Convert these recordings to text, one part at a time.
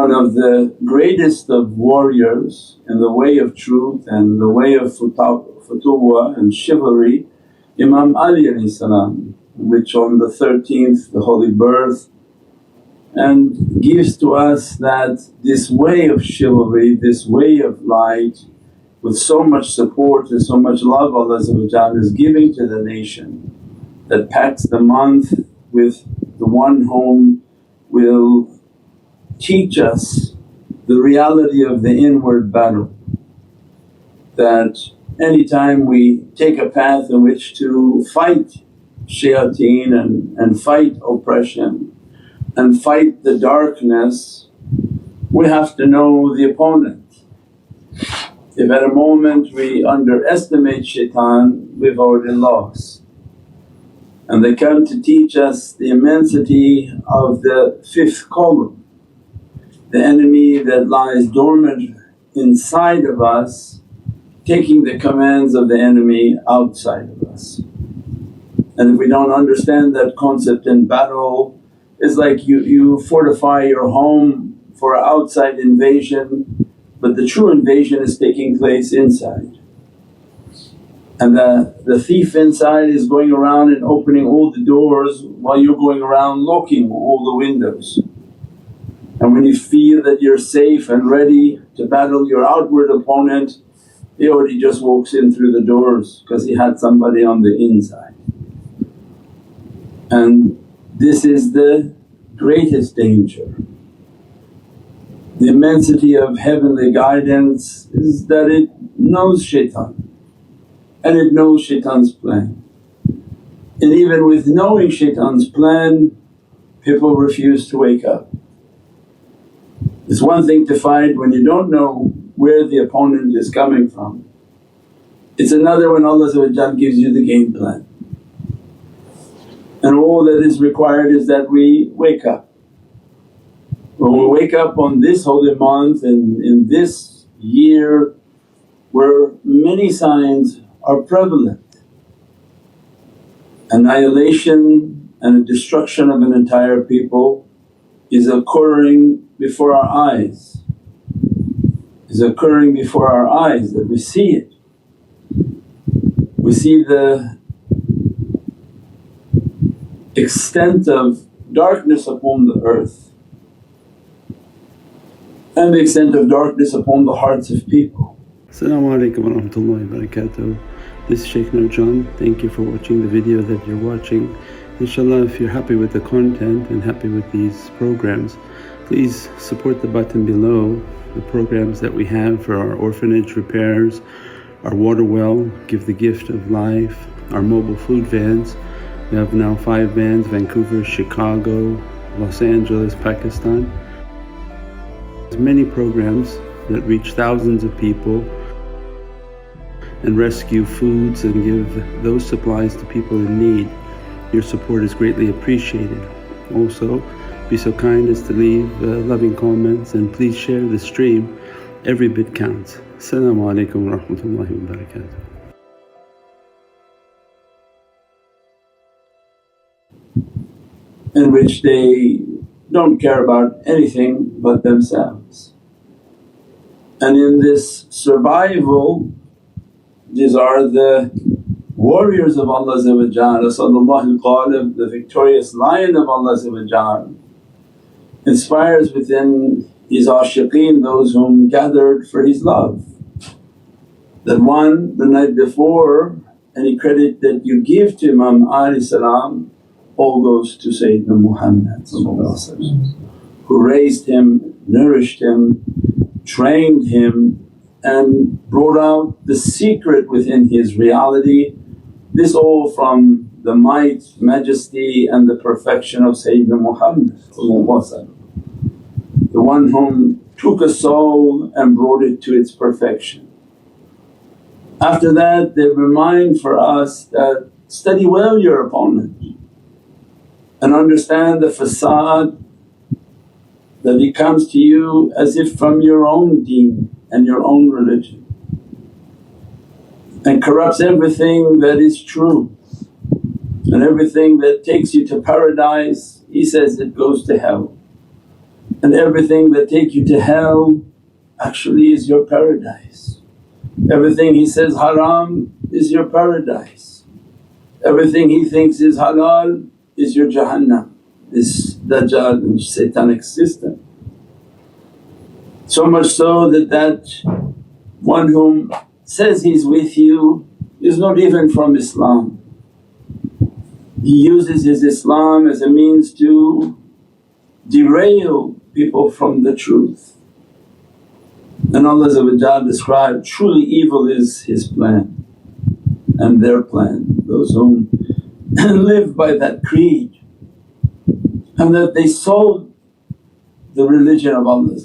one of the greatest of warriors in the way of truth and the way of futuwwa and chivalry, Imam Ali, which on the 13th the holy birth, and gives to us that this way of chivalry, this way of light with so much support and so much love Allah is giving to the nation, that packs the month with the one whom will teach us the reality of the inward battle. That anytime we take a path in which to fight shayateen and fight oppression and fight the darkness, we have to know the opponent. If at a moment we underestimate shaitan, we've already lost. And they come to teach us the immensity of the fifth column, the enemy that lies dormant inside of us, taking the commands of the enemy outside of us. And if we don't understand that concept in battle, it's like you fortify your home for outside invasion, but the true invasion is taking place inside. And the thief inside is going around and opening all the doors while you're going around locking all the windows. And when you feel that you're safe and ready to battle your outward opponent, he already just walks in through the doors because he had somebody on the inside. And this is the greatest danger. The immensity of heavenly guidance is that it knows shaitan and it knows shaitan's plan. And even with knowing shaitan's plan, people refuse to wake up. It's one thing to fight when you don't know where the opponent is coming from. It's another when Allah gives you the game plan. And all that is required is that we wake up. When we wake up on this holy month and in this year where many signs are prevalent, annihilation and the destruction of an entire people is occurring before our eyes, that we see it. We see the extent of darkness upon the earth and the extent of darkness upon the hearts of people. As-salamu alaykum wa rahmatullahi wa barakatuh. This is Shaykh Nurjan. Thank you for watching the video that you're watching. Inshallah, if you're happy with the content and happy with these programs, please support the button below, the programs that we have for our orphanage repairs, our water well, Give the Gift of Life, our mobile food vans. We have now 5 vans: Vancouver, Chicago, Los Angeles, Pakistan. There's many programs that reach thousands of people and rescue foods and give those supplies to people in need. Your support is greatly appreciated. Also, be so kind as to leave loving comments and please share the stream. Every bit counts. As-salamu alaykum wa rahmatullahi wa barakatuh. In which they don't care about anything but themselves. And in this survival, these are the warriors of Allah, Asadullah al-Ghalib, the victorious lion of Allah, inspires within his ashiqeen those whom gathered for his love. That one, the night before, any credit that you give to Imam Ali salam all goes to Sayyidina Muhammad who raised him, nourished him, trained him and brought out the secret within his reality. This all from the might, majesty and the perfection of Sayyidina Muhammad, the one whom took a soul and brought it to its perfection. After that they remind for us that study well your opponent and understand the fasad that he comes to you as if from your own deen and your own religion and corrupts everything that is true, and everything that takes you to paradise he says it goes to hell. and everything that take you to hell actually is your paradise. Everything he says haram is your paradise. Everything he thinks is halal is your Jahannam, this Dajjal and satanic system. So much so that one whom says he's with you is not even from Islam. He uses his Islam as a means to derail people from the truth. And Allah described, truly evil is his plan and their plan, those whom live by that creed, and that they sold the religion of Allah.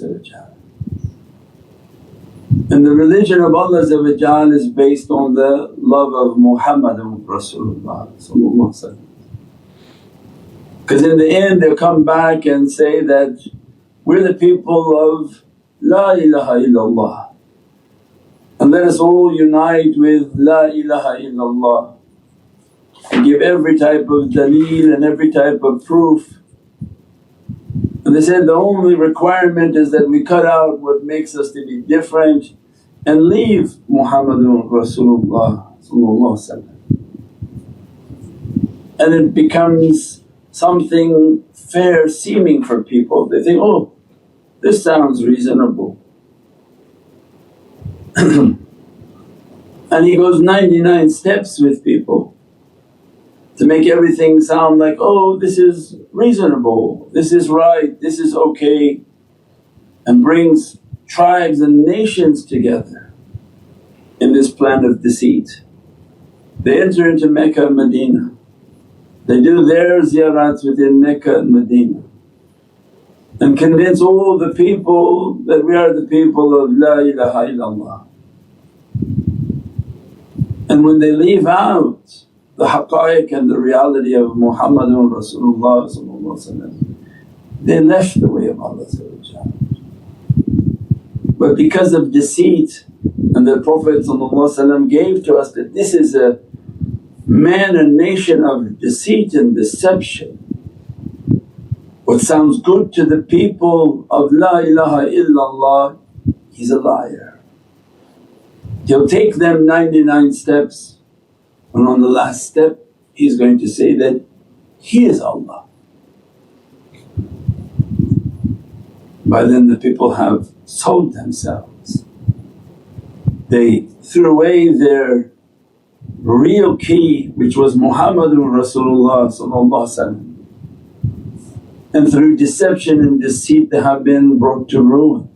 And the religion of Allah is based on the love of Muhammadun Rasulullah. Because in the end they'll come back and say that, we're the people of La ilaha illallah, and let us all unite with La ilaha illallah and give every type of daleel and every type of proof. And they said the only requirement is that we cut out what makes us to be different and leave Muhammadun Rasulullah. And it becomes something fair seeming for people. They think, oh, this sounds reasonable. And he goes 99 steps with people to make everything sound like, oh, this is reasonable, this is right, this is okay, and brings tribes and nations together in this plan of deceit. They enter into Mecca and Medina, they do their ziyarats within Mecca and Medina and convince all the people that we are the people of La ilaha illallah. And when they leave out the haqqaiq and the reality of Muhammadun Rasulullah, they left the way of Allah. But because of deceit, and the Prophet gave to us that this is a man and nation of deceit and deception. What sounds good to the people of La ilaha illallah, he's a liar. He'll take them 99 steps, and on the last step he's going to say that he is Allah. By then the people have sold themselves. They threw away their real key, which was Muhammadun Rasulullah, and through deception and deceit they have been brought to ruin.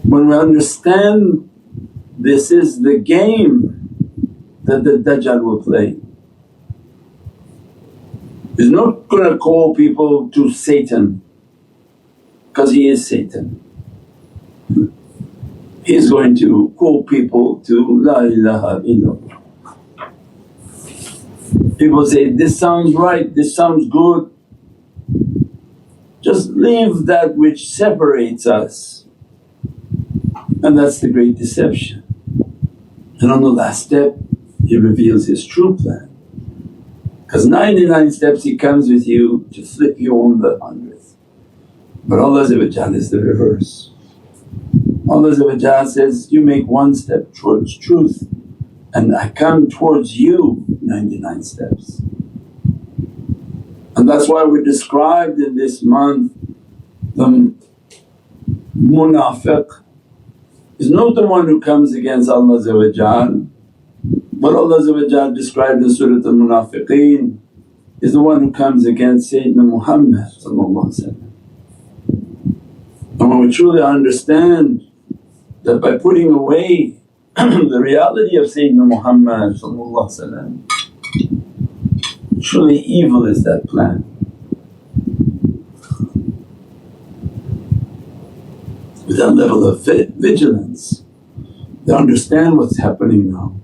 When we understand this is the game that the Dajjal will play, he's not going to call people to Satan because he is Satan. He's going to call people to La ilaha illallah. People say, this sounds right, this sounds good, just leave that which separates us, and that's the great deception. And on the last step he reveals his true plan, because 99 steps he comes with you to flip you on the 100th. But Allah is the reverse. Allah says, you make one step towards truth and I come towards you 99 steps. And that's why we're described in this month, the munafiq is not the one who comes against Allah, but Allah described in Surat Al-Munafiqeen is the one who comes against Sayyidina Muhammad. And when we truly understand that by putting away the reality of Sayyidina Muhammad, truly evil is that plan. With that level of vigilance, they understand what's happening now.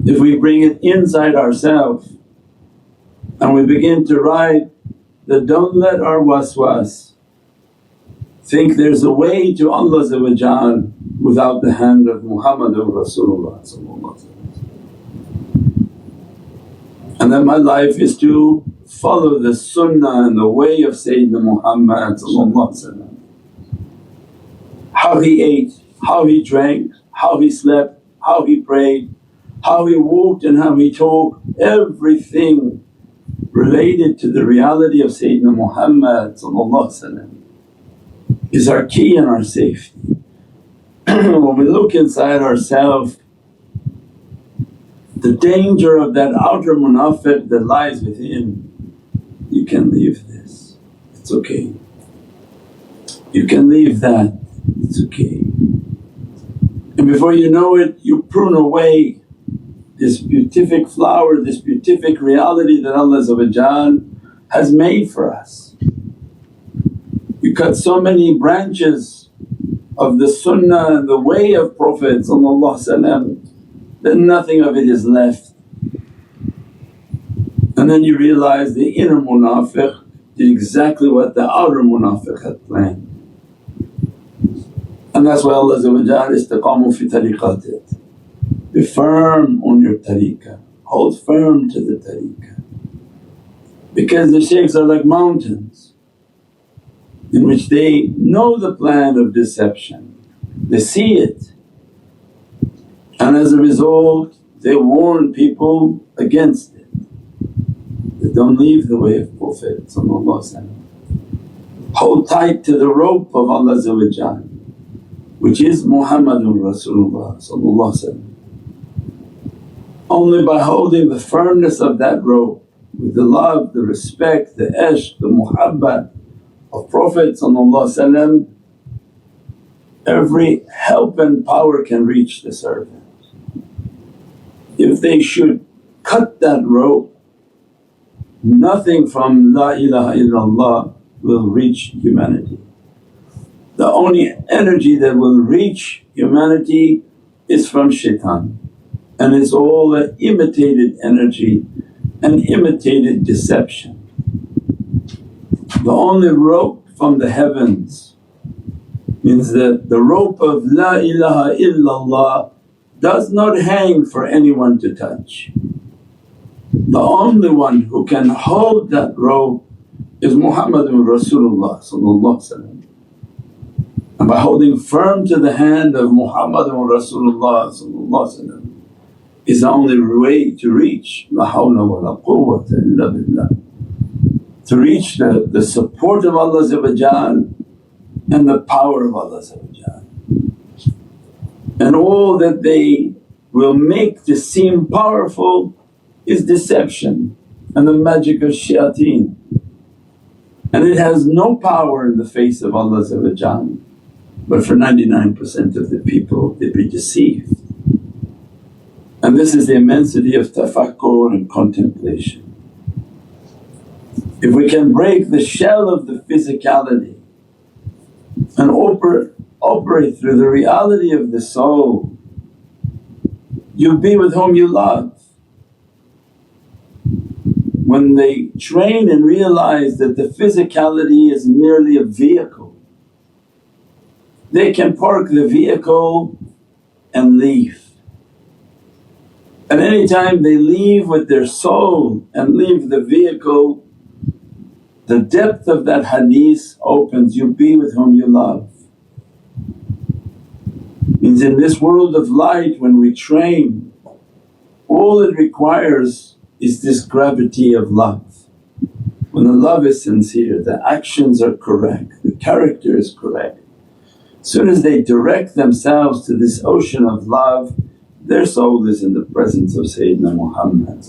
If we bring it inside ourselves and we begin to write that don't let our waswas think there's a way to Allah without the hand of Muhammadun Rasulullah, and that my life is to follow the sunnah and the way of Sayyidina Muhammad, how he ate, how he drank, how he slept, how he prayed, how he walked and how he talked, everything related to the reality of Sayyidina Muhammad is our key and our safety. When we look inside ourselves, the danger of that outer munafiq that lies within, you can leave this, it's okay. You can leave that, it's okay. And before you know it, you prune away this beatific flower, this beatific reality that Allah has made for us. You cut so many branches of the sunnah and the way of Prophet that nothing of it is left. And then you realize the inner munafiq did exactly what the outer munafiq had planned. And that's why Allah istiqamu fi tariqatik. Be firm on your tariqah, hold firm to the tariqah. Because the shaykhs are like mountains in which they know the plan of deception, they see it, and as a result they warn people against it, that don't leave the way of Prophet. Hold tight to the rope of Allah which is Muhammadun Rasulullah. Only by holding the firmness of that rope with the love, the respect, the ishq, the muhabbat of Prophet, every help and power can reach the servant. If they should cut that rope, nothing from La ilaha illallah will reach humanity. The only energy that will reach humanity is from shaitan, and it's all an imitated energy and imitated deception. The only rope from the heavens means that the rope of La ilaha illallah does not hang for anyone to touch. The only one who can hold that rope is Muhammadun Rasulullah. And by holding firm to the hand of Muhammadun Rasulullah is the only way to reach La hawla wa la quwwata illa billah, to reach the support of Allah and the power of Allah. And all that they will make to seem powerful is deception and the magic of shayateen, and it has no power in the face of Allah. But for 99% of the people they be deceived. And this is the immensity of tafakkur and contemplation. If we can break the shell of the physicality and operate through the reality of the soul, you'll be with whom you love. When they train and realize that the physicality is merely a vehicle, they can park the vehicle and leave. And any time they leave with their soul and leave the vehicle, the depth of that hadith opens, you be with whom you love. Means in this world of light when we train, all it requires is this gravity of love. When the love is sincere, the actions are correct, the character is correct. As soon as they direct themselves to this ocean of love, their soul is in the presence of Sayyidina Muhammad.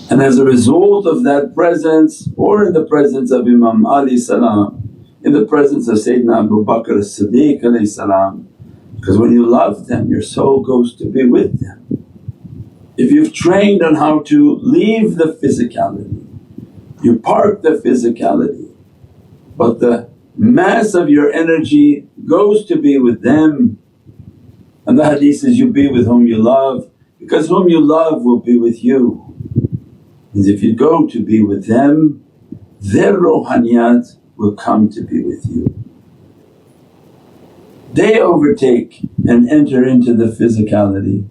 And as a result of that presence, or in the presence of Imam Ali salam, in the presence of Sayyidina Abu Bakr as-Siddiq salam, because when you love them your soul goes to be with them. If you've trained on how to leave the physicality, you park the physicality, but the mass of your energy goes to be with them. And the hadith says, you be with whom you love, because whom you love will be with you. And if you go to be with them, their ruhaniyat will come to be with you. They overtake and enter into the physicality,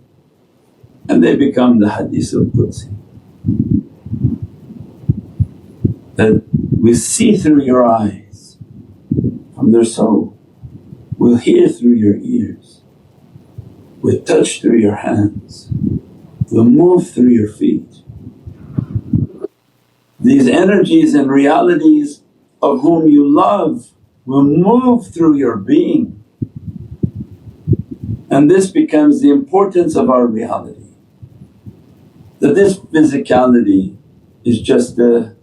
and they become the Hadith al-Qudsi. That we see through your eyes from their soul, we'll hear through your ears, we'll touch through your hands, we'll move through your feet. These energies and realities of whom you love will move through your being, and this becomes the importance of our reality. That this physicality is just a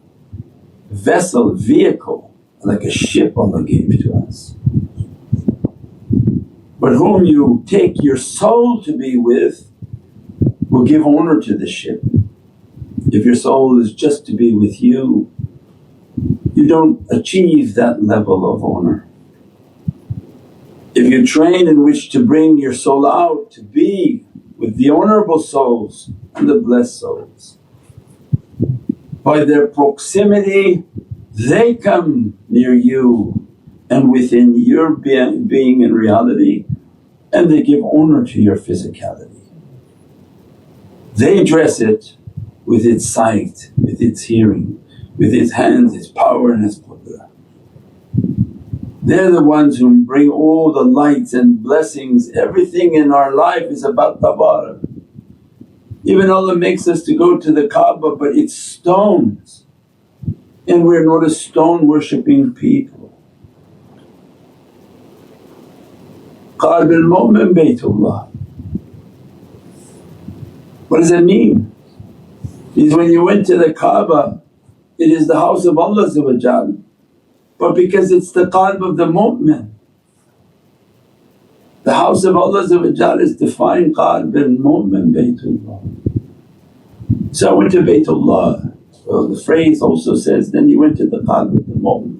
vessel, vehicle, like a ship Allah gave to us. But whom you take your soul to be with will give honour to the ship. If your soul is just to be with you, you don't achieve that level of honour. If you train and wish to bring your soul out to be with the honourable souls and the blessed souls, by their proximity they come near you and within your being and reality, and they give honour to your physicality. They dress it with its sight, with its hearing, with its hands, its power and its qudra. They're the ones who bring all the lights and blessings. Everything in our life is about tabarak. Even Allah makes us to go to the Kaaba, but it's stones, and we're not a stone worshipping people. Qalb al-mu'min Baytullah. What does that mean? Means when you went to the Kaaba, it is the house of Allah, but because it's the qalb of the mu'min. The house of Allah is defined qalb al-mu'min Baytullah. So I went to Baytullah, well the phrase also says, then you went to the qalb of the mu'min.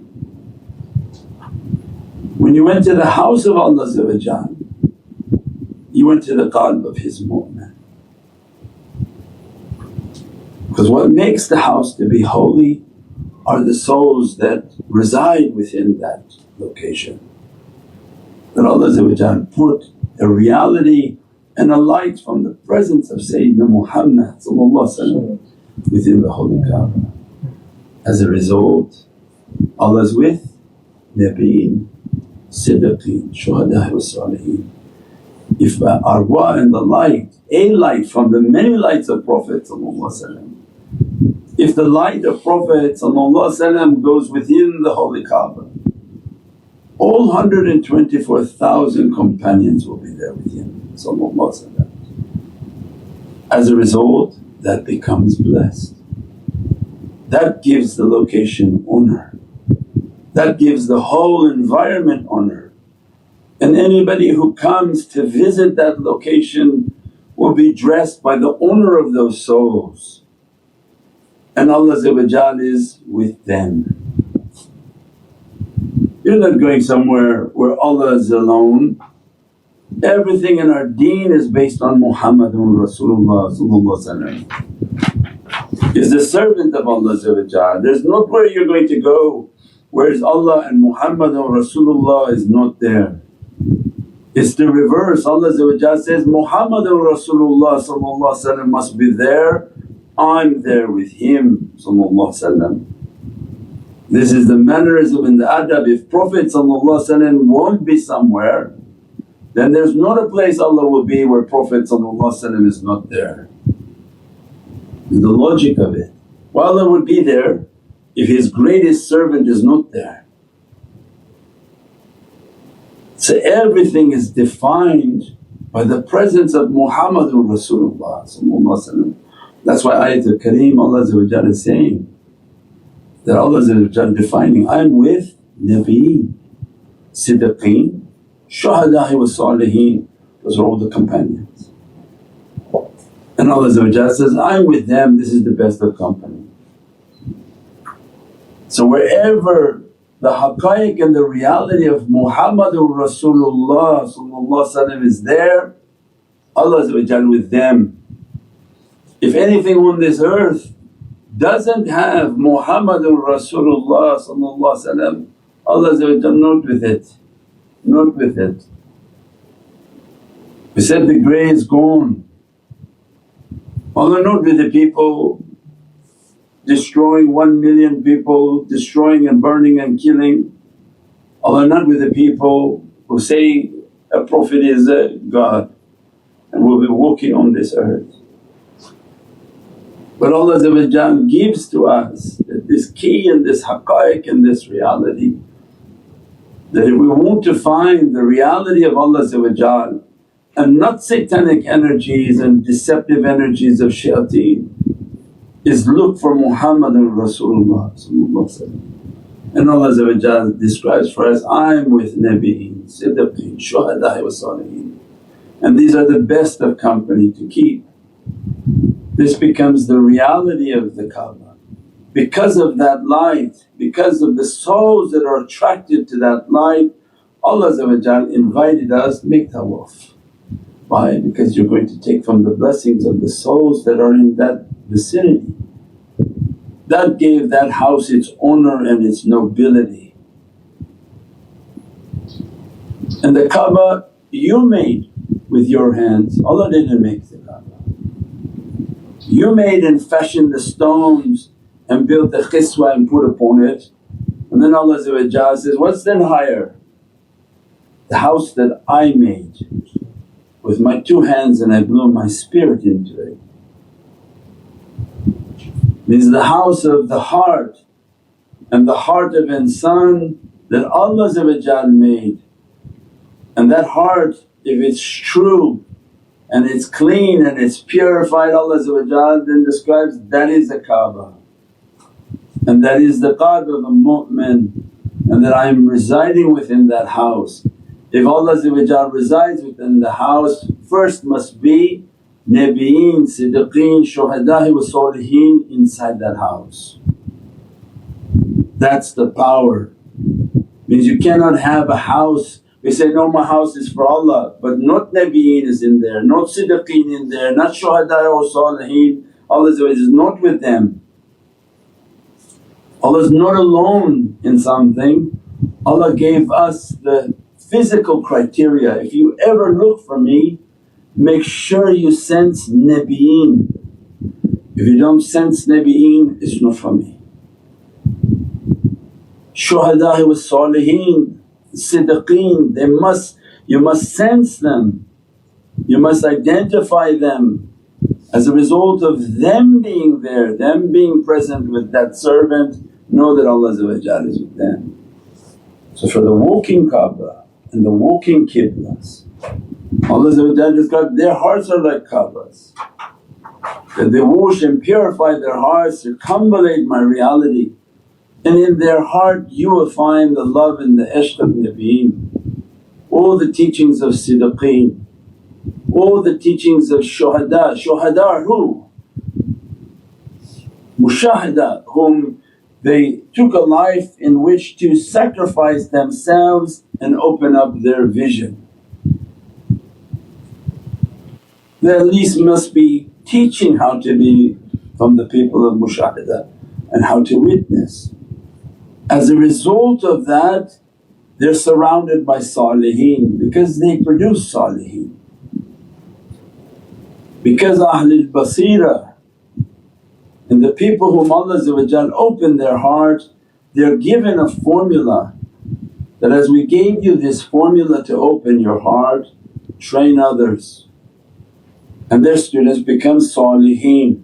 When you went to the house of Allah, you went to the qalb of His mu'min. Because what makes the house to be holy are the souls that reside within that location. That Allah put a reality and a light from the presence of Sayyidina Muhammad within the holy Kaaba. As a result, Allah's with Nabiyyin, Siddiqeen, Shuhada wa Salihin. If arwah and the light, a light from the many lights of Prophet, if the light of Prophet goes within the holy Kaaba, all 124,000 companions will be there with him. As a result, that becomes blessed. That gives the location honour, that gives the whole environment honour, and anybody who comes to visit that location will be dressed by the honour of those souls, and Allah is with them. You're not going somewhere where Allah is alone. Everything in our deen is based on Muhammadun Rasulullah. Is the servant of Allah. There's nowhere you're going to go whereas Allah and Muhammadun Rasulullah is not there. It's the reverse. Allah says, Muhammadun Rasulullah must be there, I'm there with him. This is the mannerism and the adab. If Prophet won't be somewhere, then there's not a place Allah will be where Prophet is not there. The logic of it. Why Allah would be there if His greatest servant is not there? So everything is defined by the presence of Muhammadun Rasulullah. That's why Ayatul Kareem Allah is saying that Allah defining, I'm with Nabiyyin, Siddiqeen, Shuhada'i wa Salihin, those are all the companions. And Allah says, I'm with them, this is the best of company. So wherever the haqqaiq and the reality of Muhammadur Rasulullah is there, Allah with them. If anything on this earth doesn't have Muhammadur Rasulullah, Allah not with it, not with it. We said the grey is gone, Allah not with the people destroying 1 million people, destroying and burning and killing. Allah not with the people who say a Prophet is a God and will be walking on this earth. But Allah gives to us this key and this haqqaiq and this reality, that if we want to find the reality of Allah and not satanic energies and deceptive energies of shayateen, is look for Muhammadun Rasulullah. And Allah describes for us, I am with Nabiyyin, Siddiqeen, Shuhada'i wa Salihin, and these are the best of company to keep. This becomes the reality of the Kaaba. Because of that light, because of the souls that are attracted to that light, Allah invited us, make tawaf. Why? Because you're going to take from the blessings of the souls that are in that vicinity. That gave that house its honour and its nobility. And the Kaaba you made with your hands, Allah didn't make the Kaaba. You made and fashioned the stones and built the khiswa and put upon it, and then Allah says, what's then higher? The house that I made with my 2 hands and I blew my spirit into it. Means the house of the heart and the heart of insan that Allah made, and that heart if it's true and it's clean and it's purified, Allah then describes that is the Kaaba, and that is the qalb of a mu'min, and that I am residing within that house. If Allah resides within the house, first must be Nabiyyin, Siddiqeen, Shuhada'i wa Salihin inside that house. That's the power. Means you cannot have a house, we say, no, my house is for Allah, but not Nabiyyin is in there, not Siddiqeen in there, not Shuhada'i wa Salihin. Allah is not with them. Allah is not alone in something. Allah gave us the physical criteria, if you ever look for me, make sure you sense Nabiyyin. If you don't sense Nabiyyin, it's not from me. Shuhada'i wa Salihin, Siddiqeen, you must sense them, you must identify them. As a result of them being there, them being present with that servant, know that Allah is with them. So for the walking Kaaba and the walking Qiblas, Allah described their hearts are like Kaabas, that they wash and purify their hearts, circumambulate my reality, and in their heart you will find the love and the ishq of Nabiyyin, all the teachings of Siddiqeen, all the teachings of Shuhada. Shuhada are who? Mushahada, whom they took a life in which to sacrifice themselves and open up their vision. They at least must be teaching how to be from the people of mushahada and how to witness. As a result of that, they're surrounded by salihin because they produce salihin. Because Ahlul Basira and the people whom Allah opened their heart, they're given a formula that as we gave you this formula to open your heart, train others, and their students become salihin,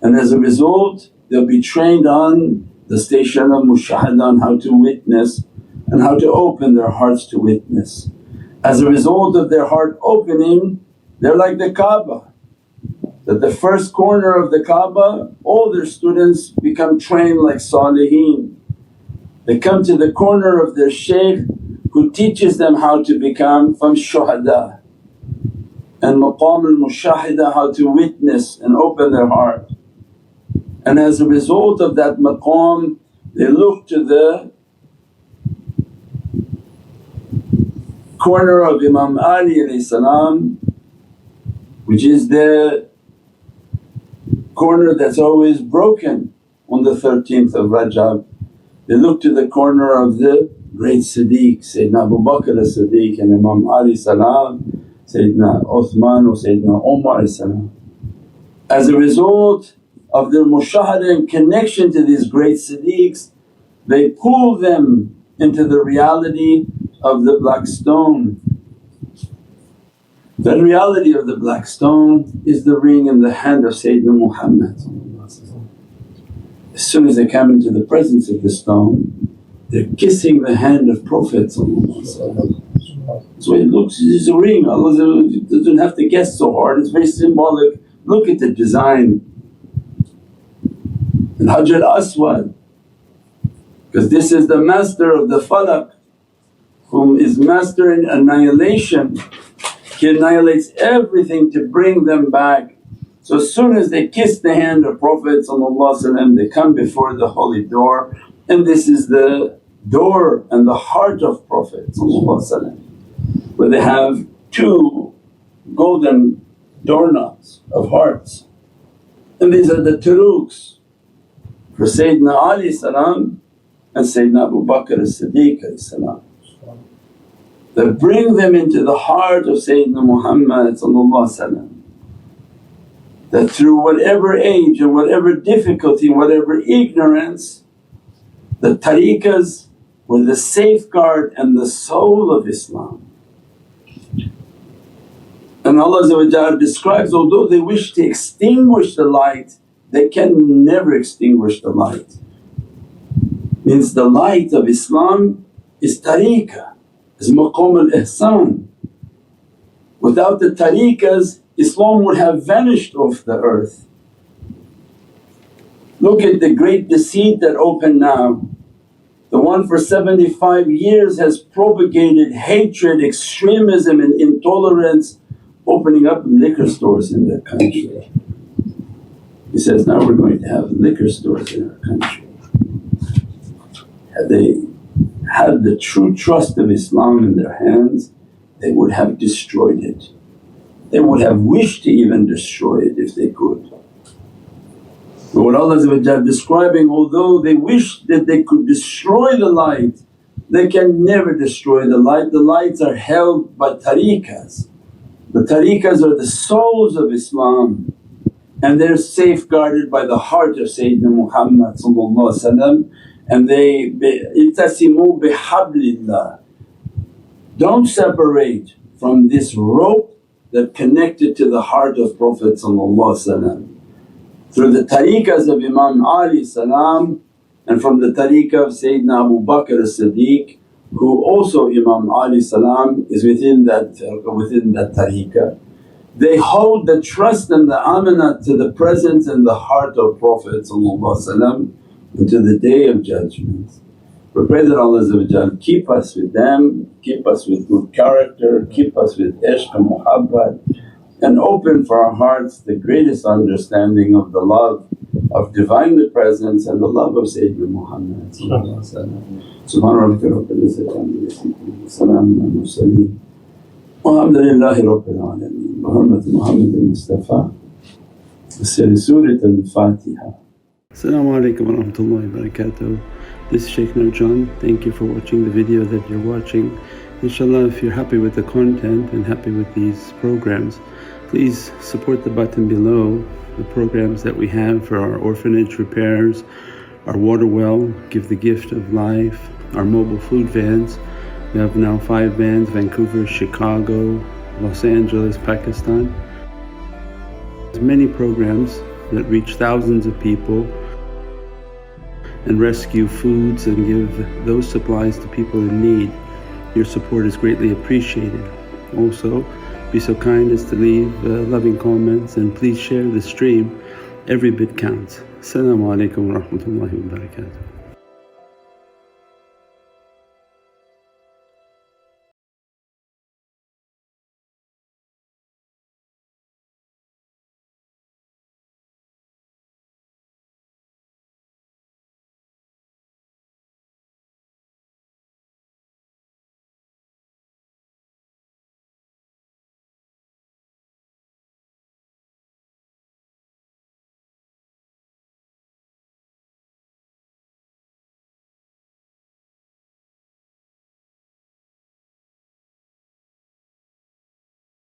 and as a result they'll be trained on the station of mushahada, on how to witness and how to open their hearts to witness. As a result of their heart opening, they're like the Kaaba, that the first corner of the Kaaba all their students become trained like salihin. They come to the corner of their shaykh who teaches them how to become from shuhada, and maqam al-mushahada, how to witness and open their heart. And as a result of that maqam, they look to the corner of Imam Ali, which is the corner that's always broken on the 13th of Rajab. They look to the corner of the great Siddiq, Sayyidina Abu Bakr as-Siddiq and Imam Ali, Sayyidina Uthman or Sayyidina Umar. As a result of their mushahada and connection to these great siddiqs, they pull them into the reality of the black stone. The reality of the black stone is the ring in the hand of Sayyidina Muhammad. As soon as they come into the presence of the stone, they're kissing the hand of Prophet. That's why it looks, it's a ring, Allah doesn't have to guess so hard, it's very symbolic. Look at the design. And Hajar Aswad, because this is the master of the falak, whom is master in annihilation. He annihilates everything to bring them back. So as soon as they kiss the hand of Prophet they come before the holy door, and this is the door and the heart of Prophet where they have two golden doorknobs of hearts, and these are the turuqs for Sayyidina Ali and Sayyidina Abu Bakr as-Siddiq that bring them into the heart of Sayyidina Muhammad, that through whatever age and whatever difficulty, whatever ignorance, the tariqas were the safeguard and the soul of Islam. And Allah describes, although they wish to extinguish the light, they can never extinguish the light. Means the light of Islam is tariqah, is maqam al-ihsan. Without the tariqas, Islam would have vanished off the earth. Look at the great deceit that opened now. The one for 75 years has propagated hatred, extremism and intolerance, opening up liquor stores in their country. He says, now we're going to have liquor stores in our country. Had they had the true trust of Islam in their hands, they would have destroyed it. They would have wished to even destroy it if they could. But what Allah is describing, although they wish that they could destroy the light, they can never destroy the light. The lights are held by tariqas. The tariqas are the souls of Islam, and they're safeguarded by the heart of Sayyidina Muhammad, and they itasimu bihablillah. Don't separate from this rope that connected to the heart of Prophet through the tariqas of Imam Ali and from the tariqah of Sayyidina Abu Bakr as-Siddiq, who also Imam Ali is within that tariqah. They hold the trust and the amanah to the presence and the heart of Prophet until the Day of Judgment. We pray that Allah keep us with them, keep us with good character, keep us with ishq and muhabbat, and open for our hearts the greatest understanding of the love of Divinely Presence and the love of Sayyidina Muhammad. Subhana rabbika rabbil izzati amma yasifun wa salaamun ala al-mursaleen walhamdulillahi rabbil alameen. Bi hurmati Muhammad al-Mustafa. Surat al-Fatiha. As-salamu alaykum wa rahmatullahi wa barakatuh. This is Shaykh Nurjan. Thank you for watching the video that you're watching. Inshallah, if you're happy with the content and happy with these programs, please support the button below, the programs that we have for our orphanage repairs, our water well, Give the Gift of Life, our mobile food vans. We have now 5 vans: Vancouver, Chicago, Los Angeles, Pakistan. There's many programs that reach thousands of people and rescue foods and give those supplies to people in need. Your support is greatly appreciated. Also, be so kind as to leave loving comments, and please share the stream. Every bit counts. As-salamu alaykum wa rahmatullahi wa barakatuh.